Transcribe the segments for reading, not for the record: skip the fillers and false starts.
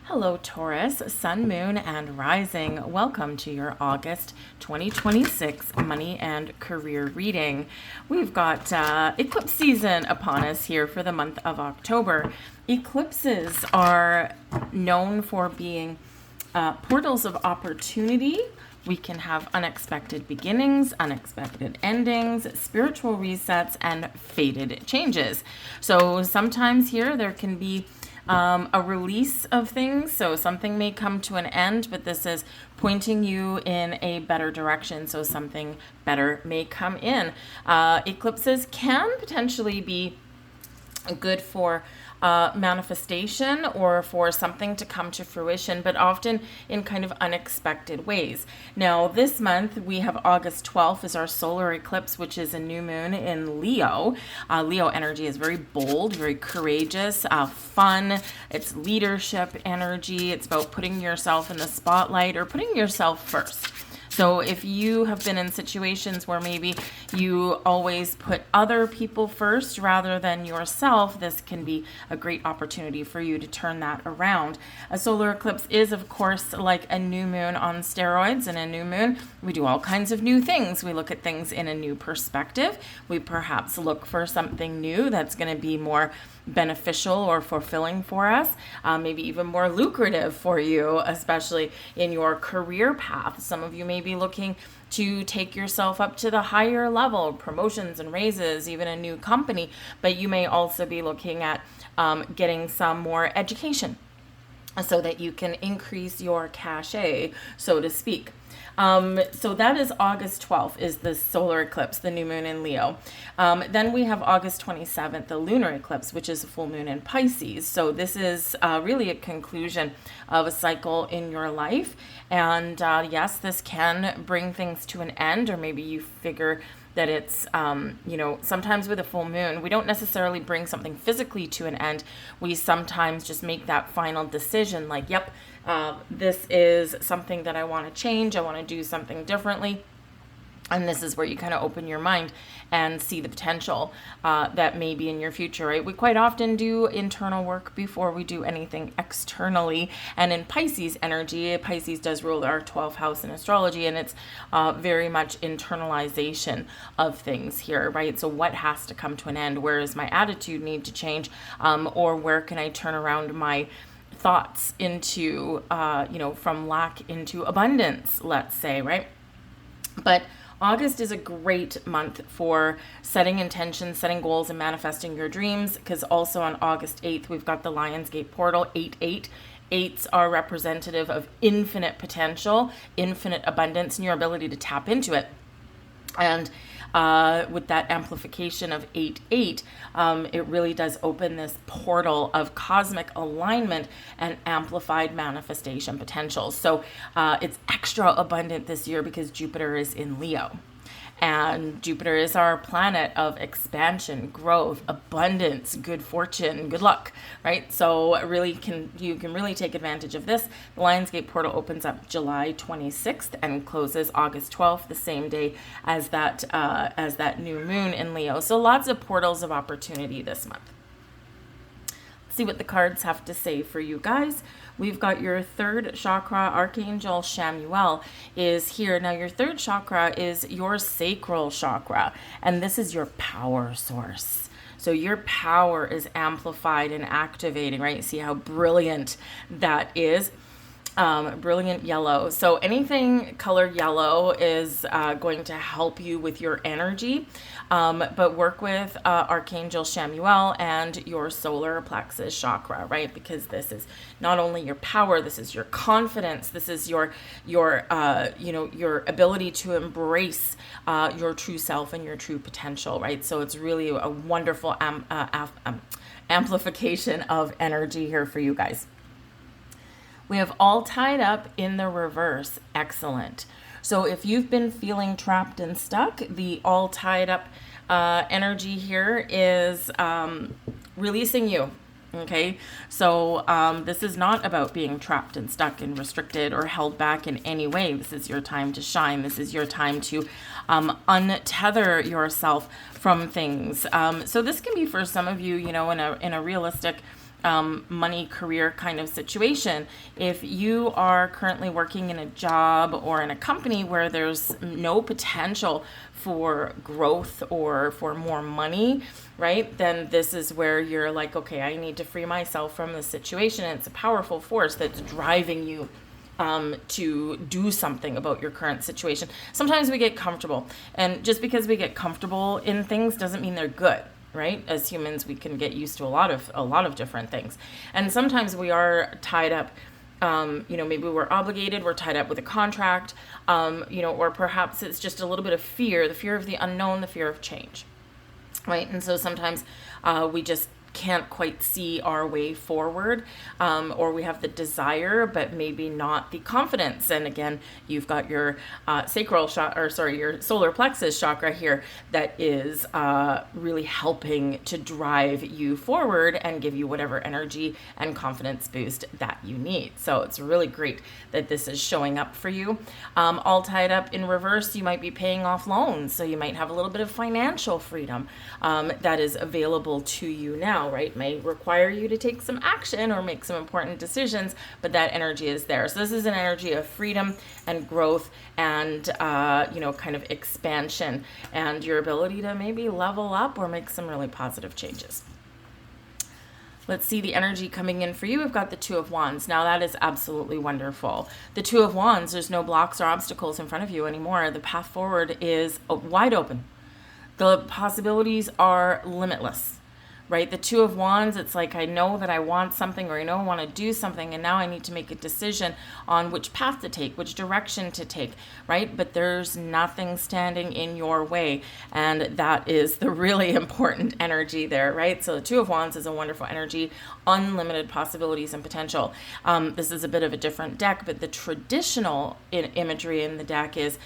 Hello, Taurus, Sun, Moon, and Rising. Welcome to your August 2026 money and career reading. We've got eclipse season upon us here for the month of October. Eclipses are known for being portals of opportunity. We can have unexpected beginnings, unexpected endings, spiritual resets, and fated changes. So sometimes here there can be a release of things. So something may come to an end, but this is pointing you in a better direction. So something better may come in. Eclipses can potentially be good for manifestation or for something to come to fruition, but often in kind of unexpected ways. Now, this month we have August 12th is our solar eclipse, which is a new moon in Leo. Leo energy is very bold, very courageous, fun. It's leadership energy. It's about putting yourself in the spotlight or putting yourself first. So if you have been in situations where maybe you always put other people first rather than yourself, this can be a great opportunity for you to turn that around. A solar eclipse is, of course, like a new moon on steroids. And a new moon, we do all kinds of new things. We look at things in a new perspective. We perhaps look for something new that's going to be more beneficial or fulfilling for us, maybe even more lucrative for you, especially in your career path. Some of you may be looking to take yourself up to the higher level, promotions and raises, even a new company, but you may also be looking at getting some more education so that you can increase your cachet, so to speak. So that is August 12th is the solar eclipse, the new moon in Leo. Then we have August 27th, the lunar eclipse, which is a full moon in Pisces. So this is really a conclusion of a cycle in your life. And yes, this can bring things to an end, or maybe you figure that it's, sometimes with a full moon, we don't necessarily bring something physically to an end. We sometimes just make that final decision like, yep, this is something that I want to change. I want to do something differently. And this is where you kind of open your mind and see the potential that may be in your future, right? We quite often do internal work before we do anything externally. And in Pisces energy, Pisces does rule our 12th house in astrology, and it's very much internalization of things here, right? So what has to come to an end? Where does my attitude need to change? Or where can I turn around my thoughts into, from lack into abundance, let's say, right? But August is a great month for setting intentions, setting goals, and manifesting your dreams, because also on August 8th, we've got the Lionsgate portal, 8-8. Eights are representative of infinite potential, infinite abundance, and your ability to tap into it. And with that amplification of 8-8, it really does open this portal of cosmic alignment and amplified manifestation potential. So it's extra abundant this year because Jupiter is in Leo. And Jupiter is our planet of expansion, growth, abundance, good fortune, good luck, right? So you can really take advantage of this. The Lionsgate portal opens up July 26th and closes August 12th, the same day as that new moon in Leo. So lots of portals of opportunity this month. See what the cards have to say for you guys. We've got your third chakra, Archangel Chamuel is here. Now your third chakra is your sacral chakra, and this is your power source. So your power is amplified and activating, right? See how brilliant that is. Brilliant yellow. So anything color yellow is going to help you with your energy. But work with Archangel Chamuel and your solar plexus chakra, right? Because this is not only your power, this is your confidence, this is your ability to embrace your true self and your true potential, right? So it's really a wonderful amplification of energy here for you guys. We have all tied up in the reverse. Excellent. So if you've been feeling trapped and stuck, the all tied up energy here is releasing you. Okay, so this is not about being trapped and stuck and restricted or held back in any way. This is your time to shine. This is your time to untether yourself from things. So this can be for some of you, in a realistic money career kind of situation. If you are currently working in a job or in a company where there's no potential for growth or for more money, right, then this is where you're like, okay, I need to free myself from this situation. And it's a powerful force that's driving you to do something about your current situation. Sometimes we get comfortable, and just because we get comfortable in things doesn't mean they're good, right? As humans, we can get used to a lot of different things, and sometimes we are tied up. Maybe we're obligated, we're tied up with a contract, or perhaps it's just a little bit of fear, the fear of the unknown, the fear of change, right? And so sometimes we just can't quite see our way forward, or we have the desire but maybe not the confidence. And again, you've got your your solar plexus chakra here that is really helping to drive you forward and give you whatever energy and confidence boost that you need. So it's really great that this is showing up for you. All tied up in reverse, you might be paying off loans, so you might have a little bit of financial freedom that is available to you now, right? May require you to take some action or make some important decisions, but that energy is there. So this is an energy of freedom and growth and, kind of expansion and your ability to maybe level up or make some really positive changes. Let's see the energy coming in for you. We've got the Two of Wands. Now that is absolutely wonderful. The Two of Wands, there's no blocks or obstacles in front of you anymore. The path forward is wide open. The possibilities are limitless, right? The Two of Wands, it's like, I know that I want something, or I know I want to do something, and now I need to make a decision on which path to take, which direction to take, right? But there's nothing standing in your way, and that is the really important energy there, right? So the Two of Wands is a wonderful energy, unlimited possibilities and potential. This is a bit of a different deck, but the traditional imagery in the deck is,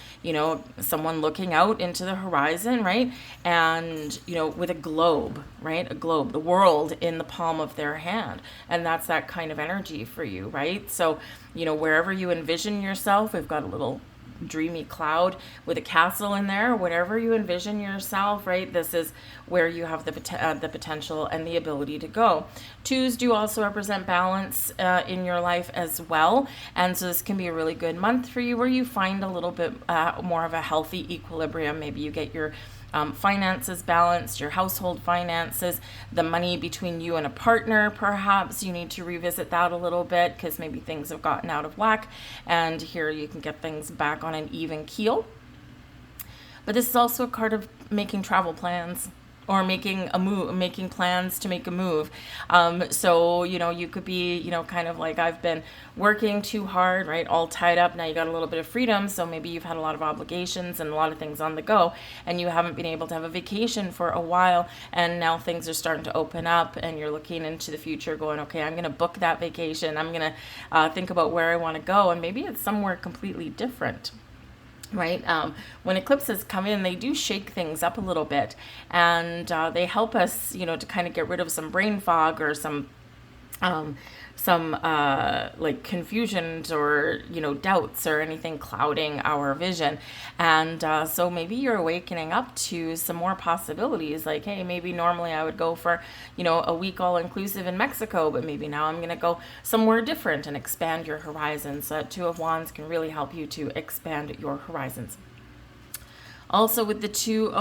someone looking out into the horizon, right? And, with a globe, right? A globe, the world in the palm of their hand. And that's that kind of energy for you, right? So, wherever you envision yourself, we've got a little dreamy cloud with a castle in there, whatever you envision yourself, right? This is where you have the potential and the ability to go. Twos do also represent balance in your life as well. And so this can be a really good month for you where you find a little bit more of a healthy equilibrium. Maybe you get your finances balanced, your household finances, the money between you and a partner, perhaps you need to revisit that a little bit because maybe things have gotten out of whack, and here you can get things back on an even keel. But this is also a card of making travel plans or making a move, making plans to make a move. So, you could be, kind of like, I've been working too hard, right? All tied up. Now you got a little bit of freedom. So maybe you've had a lot of obligations and a lot of things on the go, and you haven't been able to have a vacation for a while. And now things are starting to open up and you're looking into the future going, okay, I'm going to book that vacation. I'm going to think about where I want to go. And maybe it's somewhere completely different. Right? When eclipses come in, they do shake things up a little bit, and they help us, to kind of get rid of some brain fog or some like confusions or, doubts or anything clouding our vision. And so maybe you're awakening up to some more possibilities. Like, hey, maybe normally I would go for, a week all inclusive in Mexico, but maybe now I'm going to go somewhere different and expand your horizons. So Two of Wands can really help you to expand your horizons. Also with the two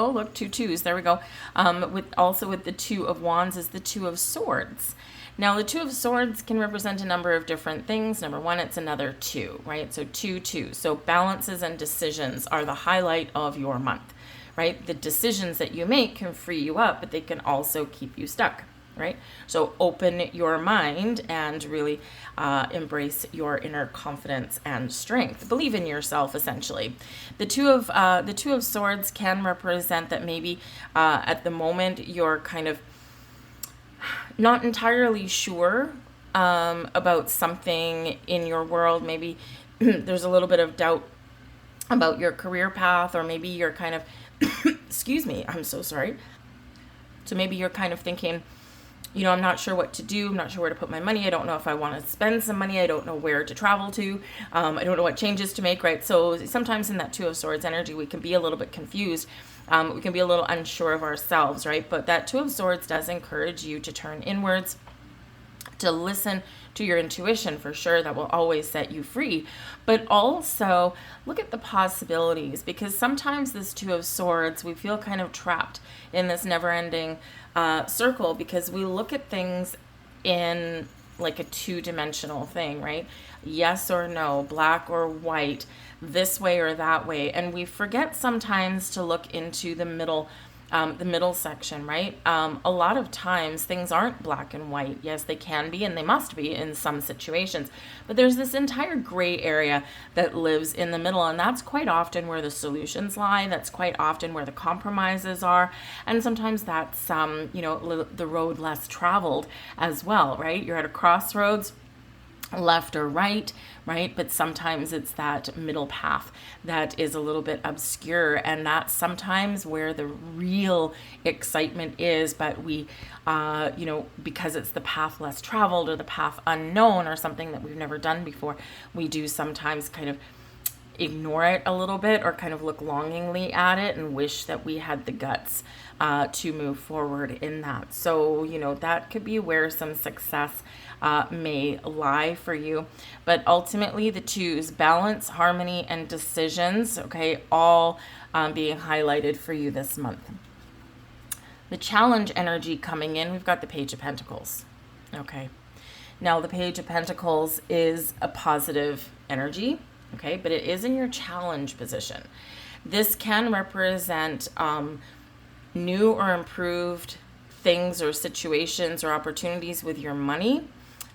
twos, there we go. With the Two of Wands is the Two of Swords. Now, the Two of Swords can represent a number of different things. Number one, it's another two, right? So 2-2. So balances and decisions are the highlight of your month, right? The decisions that you make can free you up, but they can also keep you stuck, right? So open your mind and really embrace your inner confidence and strength. Believe in yourself, essentially. The Two of Swords can represent that maybe at the moment you're kind of not entirely sure about something in your world. Maybe there's a little bit of doubt about your career path, or maybe you're kind of, excuse me, I'm so sorry. So maybe you're kind of thinking, I'm not sure what to do. I'm not sure where to put my money. I don't know if I want to spend some money. I don't know where to travel to. I don't know what changes to make, right? So sometimes in that Two of Swords energy, we can be a little bit confused. We can be a little unsure of ourselves, right? But that Two of Swords does encourage you to turn inwards to listen to your intuition for sure. That will always set you free. But also look at the possibilities, because sometimes this Two of Swords, we feel kind of trapped in this never-ending circle, because we look at things in like a two-dimensional thing, right? Yes or no, black or white, this way or that way. And we forget sometimes to look into the middle section, right? A lot of times things aren't black and white. Yes, they can be, and they must be in some situations, but there's this entire gray area that lives in the middle, and that's quite often where the solutions lie. That's quite often where the compromises are, and sometimes that's the road less traveled as well, right? You're at a crossroads, left or right, but sometimes it's that middle path that is a little bit obscure, and that's sometimes where the real excitement is. But we because it's the path less traveled or the path unknown or something that we've never done before, we do sometimes kind of ignore it a little bit, or kind of look longingly at it and wish that we had the guts to move forward in that. So that could be where some success may lie for you. But ultimately, the twos, balance, harmony, and decisions, okay, all being highlighted for you this month. The challenge energy coming in, we've got the Page of Pentacles. Okay, now the Page of Pentacles is a positive energy, okay, but it is in your challenge position. This can represent new or improved things or situations or opportunities with your money.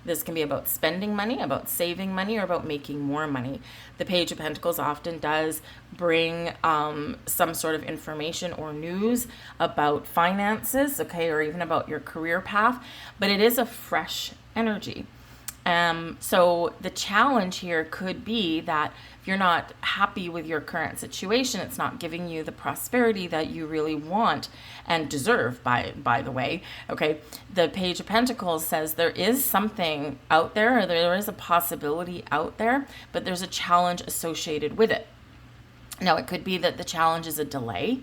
This can be about spending money, about saving money, or about making more money. The Page of Pentacles often does bring some sort of information or news about finances, okay, or even about your career path, but it is a fresh energy. So the challenge here could be that if you're not happy with your current situation, it's not giving you the prosperity that you really want and deserve, by the way, okay? The Page of Pentacles says there is something out there, or there is a possibility out there, but there's a challenge associated with it. Now, it could be that the challenge is a delay,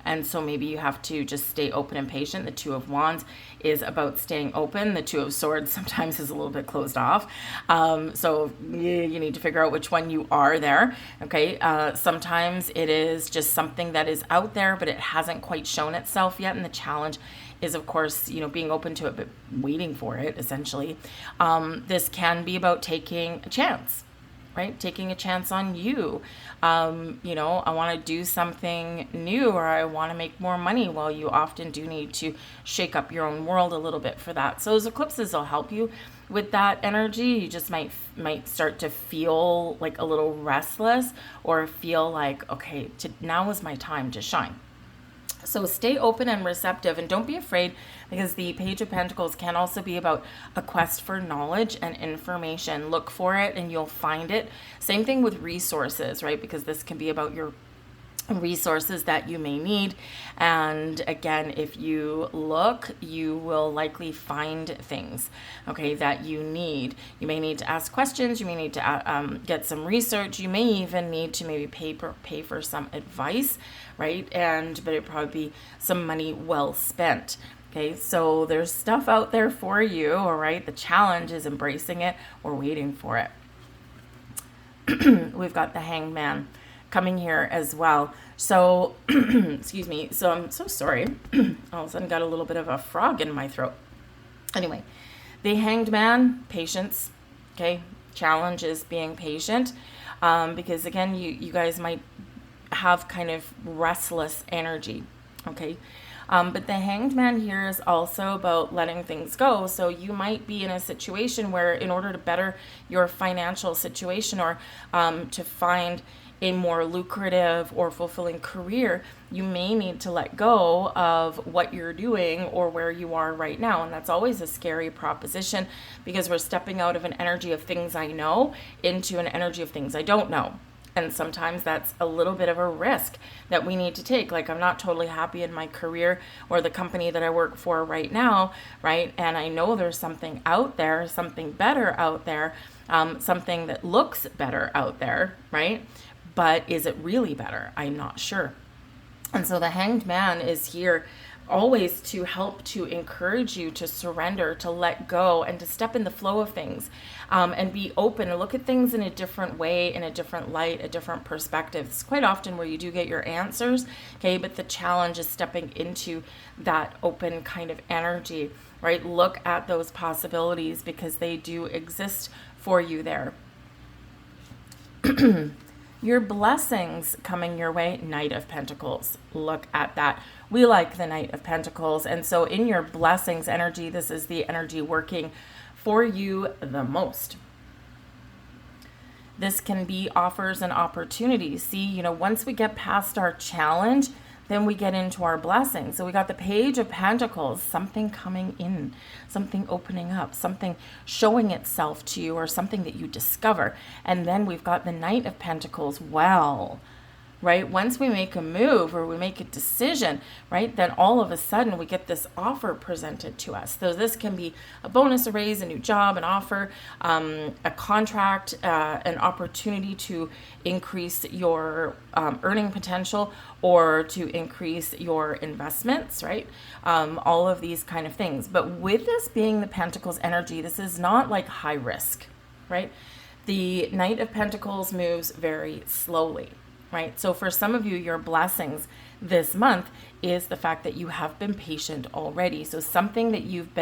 and so maybe you have to just stay open and patient. The Two of Wands is about staying open. The Two of Swords sometimes is a little bit closed off. So you need to figure out which one you are there. Okay. Sometimes it is just something that is out there, but it hasn't quite shown itself yet. And the challenge is, of course, being open to it, but waiting for it, essentially. This can be about taking a chance. Right? Taking a chance on you. I want to do something new, or I want to make more money. Well, you often do need to shake up your own world a little bit for that. So those eclipses will help you with that energy. You just might start to feel like a little restless, or feel like, okay, now is my time to shine. So stay open and receptive, and don't be afraid, because the Page of Pentacles can also be about a quest for knowledge and information. Look for it and you'll find it. Same thing with resources, right? Because this can be about your resources that you may need. And again, if you look, you will likely find things, okay, that you need. You may need to ask questions. You may need to get some research. You may even need to maybe pay for some advice, right? But it'd probably be some money well spent. Okay, so there's stuff out there for you, all right? The challenge is embracing it or waiting for it. We've got the Hanged Man coming here as well. So, excuse me. So I'm so sorry. All of a sudden got a little bit of a frog in my throat. Anyway, the Hanged Man, patience. Okay, challenge is being patient, because again, you guys might have kind of restless energy. Okay. But the Hanged Man here is also about letting things go. So you might be in a situation where, in order to better your financial situation, or to find a more lucrative or fulfilling career, you may need to let go of what you're doing or where you are right now. And that's always a scary proposition, because we're stepping out of an energy of things I know into an energy of things I don't know. And sometimes that's a little bit of a risk that we need to take. Like, I'm not totally happy in my career or the company that I work for right now, right? And I know there's something out there, something better out there, something that looks better out there, right? But is it really better? I'm not sure. And so the Hanged Man is here always to help to encourage you to surrender, to let go, and to step in the flow of things, and be open and look at things in a different way, in a different light, a different perspective. It's quite often where you do get your answers, okay, but the challenge is stepping into that open kind of energy, right? Look at those possibilities because they do exist for you there. Your blessings coming your way, Knight of Pentacles. Look at that. We like the Knight of Pentacles. And so in your blessings energy, this is the energy working for you the most. This can be offers and opportunities. See, once we get past our challenge, then we get into our blessings. So we got the Page of Pentacles, something coming in, something opening up, something showing itself to you, or something that you discover. And then we've got the Knight of Pentacles. Well, right? Once we make a move or we make a decision, right, then all of a sudden we get this offer presented to us. So this can be a bonus, a raise, a new job, an offer, a contract, an opportunity to increase your earning potential or to increase your investments, right? All of these kind of things. But with this being the Pentacles energy, this is not like high risk, right? The Knight of Pentacles moves very slowly. Right? So for some of you, your blessings this month is the fact that you have been patient already. So something that you've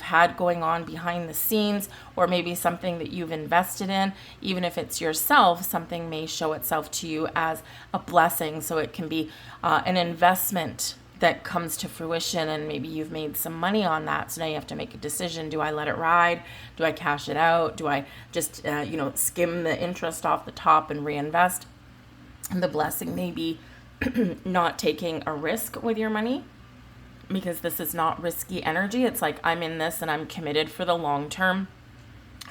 had going on behind the scenes, or maybe something that you've invested in, even if it's yourself, something may show itself to you as a blessing. So it can be an investment that comes to fruition, and maybe you've made some money on that. So now you have to make a decision. Do I let it ride? Do I cash it out? Do I just, skim the interest off the top and reinvest? And the blessing may be not taking a risk with your money, because this is not risky energy. It's like, I'm in this and I'm committed for the long term.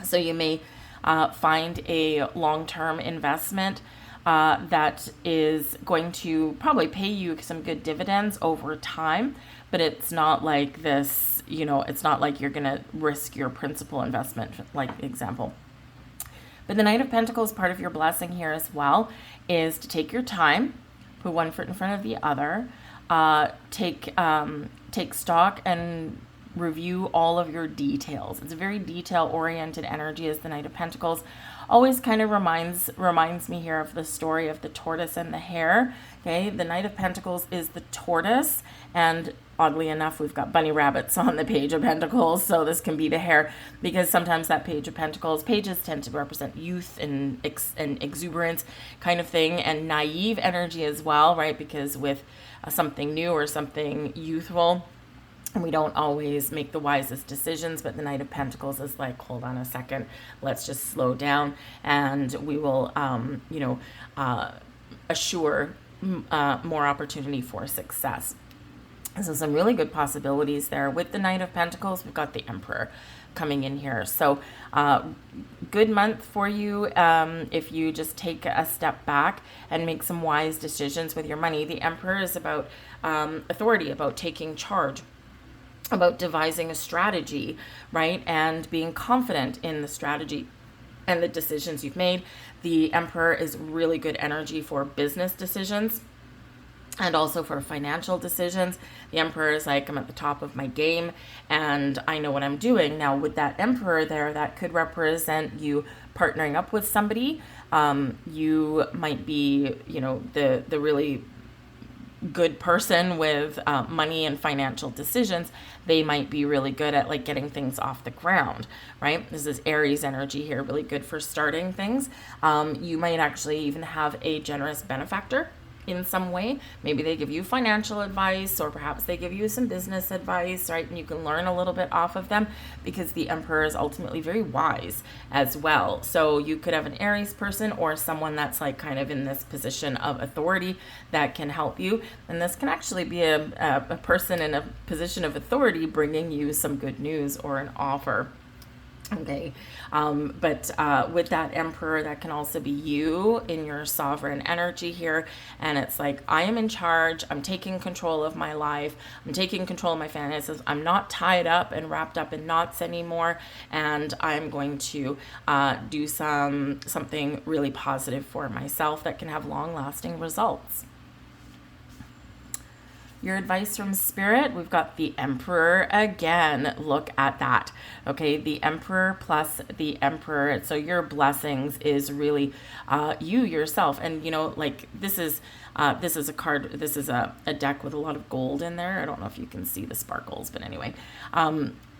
So you may find a long-term investment that is going to probably pay you some good dividends over time, but it's not like this, it's not like you're going to risk your principal investment, like example. But the Knight of Pentacles, part of your blessing here as well, is to take your time, put one foot in front of the other, take stock and review all of your details. It's a very detail-oriented energy, as the Knight of Pentacles always kind of reminds me here of the story of the tortoise and the hare. Okay, the Knight of Pentacles is the tortoise, and oddly enough, we've got bunny rabbits on the Page of Pentacles, so this can be the hare, because sometimes that Page of Pentacles, pages tend to represent youth and exuberance kind of thing, and naive energy as well, right? Because with something new or something youthful, we don't always make the wisest decisions, but the Knight of Pentacles is like, hold on a second, let's just slow down, and we will, assure more opportunity for success. So some really good possibilities there. With the Knight of Pentacles, we've got the Emperor coming in here. So good month for you if you just take a step back and make some wise decisions with your money. The Emperor is about authority, about taking charge, about devising a strategy, right? And being confident in the strategy and the decisions you've made. The Emperor is really good energy for business decisions and also for financial decisions. The Emperor is like, I'm at the top of my game and I know what I'm doing. Now with that Emperor there, that could represent you partnering up with somebody. You might be, the really good person with money and financial decisions. They might be really good at like getting things off the ground, right? This is Aries energy here, really good for starting things. You might actually even have a generous benefactor in some way. Maybe they give you financial advice, or perhaps they give you some business advice, right? And you can learn a little bit off of them, because the Emperor is ultimately very wise as well. So you could have an Aries person or someone that's like kind of in this position of authority that can help you. And this can actually be a person in a position of authority bringing you some good news or an offer. Okay, but with that Emperor, that can also be you in your sovereign energy here. And it's like, I am in charge. I'm taking control of my life. I'm taking control of my finances. I'm not tied up and wrapped up in knots anymore. And I'm going to do something really positive for myself that can have long-lasting results. Your advice from Spirit, we've got the Emperor again. Look at that. Okay, the Emperor plus the Emperor. So your blessings is really you yourself. And, you know, like this is a card, this is a deck with a lot of gold in there. I don't know if you can see the sparkles, but anyway.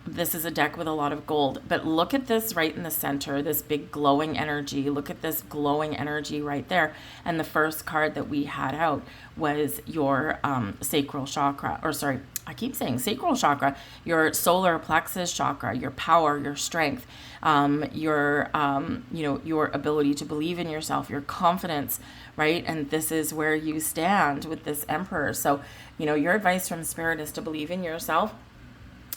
This is a deck with a lot of gold, but look at this right in the center, this big glowing energy. Look at this glowing energy right there. And the first card that we had out was your sacral chakra, or sorry, I keep saying sacral chakra, your solar plexus chakra, your power, your strength, your ability to believe in yourself, your confidence, right? And this is where you stand with this Emperor. So, you know, your advice from Spirit is to believe in yourself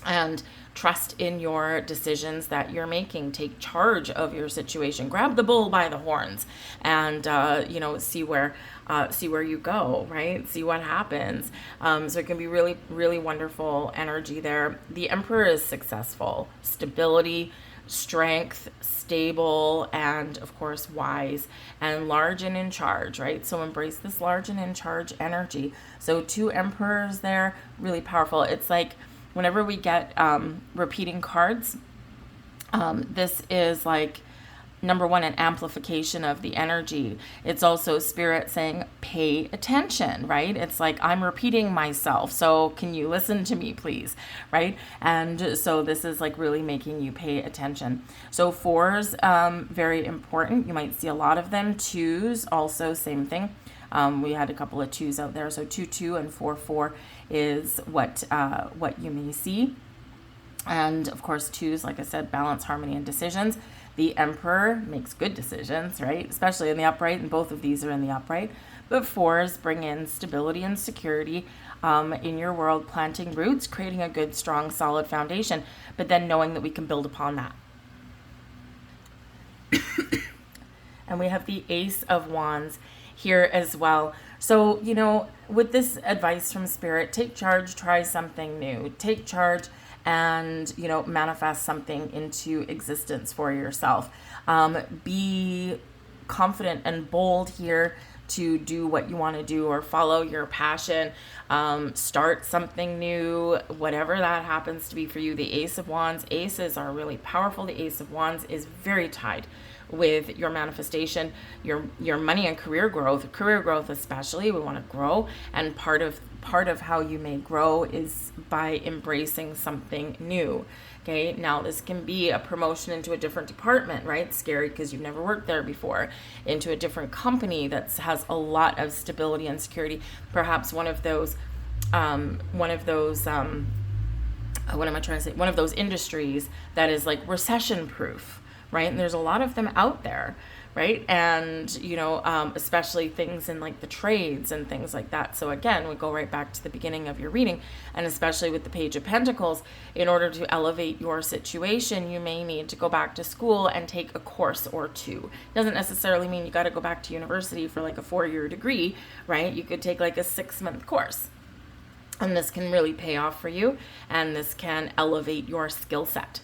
and trust in your decisions that you're making. Take charge of your situation. Grab the bull by the horns, and see where you go. Right, see what happens. So it can be really, really wonderful energy there. The Emperor is successful, stability, strength, stable, and of course wise and large and in charge, right? So embrace this large and in charge energy. So 2 emperors there, really powerful. It's like whenever we get repeating cards, this is like, number one, an amplification of the energy. It's also Spirit saying, pay attention, right? It's like, I'm repeating myself, so can you listen to me, please, right? And so this is like really making you pay attention. So 4s, very important. You might see a lot of them. 2s, also same thing. We had a couple of 2s out there. So 2-2 and 4-4 is what you may see. And of course, 2s, like I said, balance, harmony, and decisions. The Emperor makes good decisions, right? Especially in the upright, and both of these are in the upright. But 4s bring in stability and security in your world, planting roots, creating a good, strong, solid foundation, but then knowing that we can build upon that. And we have the Ace of Wands here as well. So, you know, with this advice from Spirit, take charge, try something new, take charge and, you know, manifest something into existence for yourself. Be confident and bold here to do what you want to do or follow your passion, start something new, whatever that happens to be for you. The Ace of Wands, aces are really powerful. The Ace of Wands is very tied with your manifestation, your money and career growth especially. We want to grow, and part of how you may grow is by embracing something new. Okay, now this can be a promotion into a different department, right? Scary because you've never worked there before. Into a different company that has a lot of stability and security. Perhaps one of those industries that is like recession proof, right? And there's a lot of them out there, right? And, you know, especially things in like the trades and things like that. So again, we go right back to the beginning of your reading, and especially with the Page of Pentacles, in order to elevate your situation, you may need to go back to school and take a course or two. Doesn't necessarily mean you got to go back to university for like a 4-year degree, right? You could take like a 6-month course. And this can really pay off for you, and this can elevate your skill set,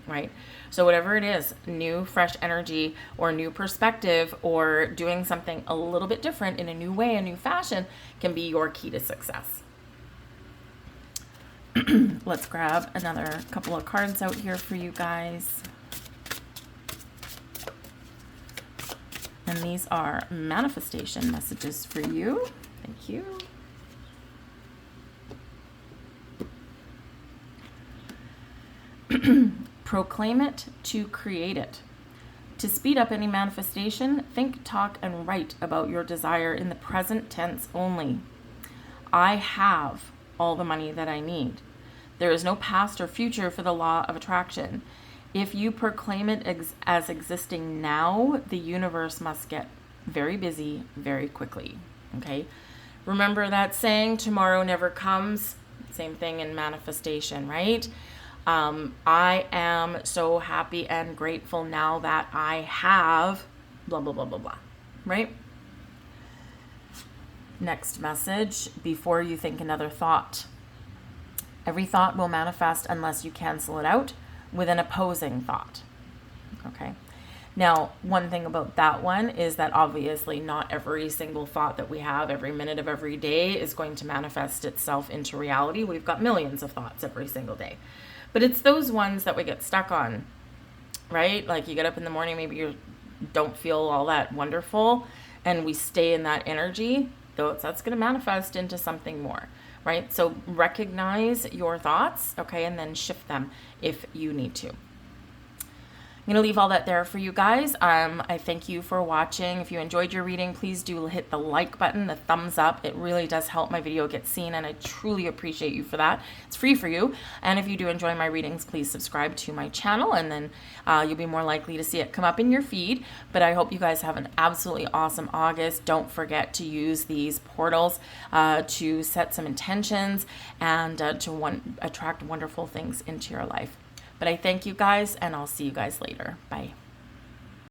right? So whatever it is, new, fresh energy or new perspective or doing something a little bit different in a new way, a new fashion, can be your key to success. Let's grab another couple of cards out here for you guys. And these are manifestation messages for you. Thank you. Proclaim it to create it. To speed up any manifestation, think, talk, and write about your desire in the present tense only. I have all the money that I need. There is no past or future for the law of attraction. If you proclaim it as existing now, the universe must get very busy very quickly. Okay? Remember that saying, tomorrow never comes? Same thing in manifestation, right? I am so happy and grateful now that I have blah, blah, blah, blah, blah, right? Next message, before you think another thought. Every thought will manifest unless you cancel it out with an opposing thought. Okay. Now, one thing about that one is that obviously not every single thought that we have every minute of every day is going to manifest itself into reality. We've got millions of thoughts every single day. But it's those ones that we get stuck on, right? Like you get up in the morning, maybe you don't feel all that wonderful, and we stay in that energy, that's going to manifest into something more, right? So recognize your thoughts, okay, and then shift them if you need to. I'm going to leave all that there for you guys. I thank you for watching. If you enjoyed your reading, please do hit the like button, the thumbs up. It really does help my video get seen, and I truly appreciate you for that. It's free for you. And if you do enjoy my readings, please subscribe to my channel, and then you'll be more likely to see it come up in your feed. But I hope you guys have an absolutely awesome August. Don't forget to use these portals to set some intentions and to attract wonderful things into your life. But I thank you guys, and I'll see you guys later. Bye.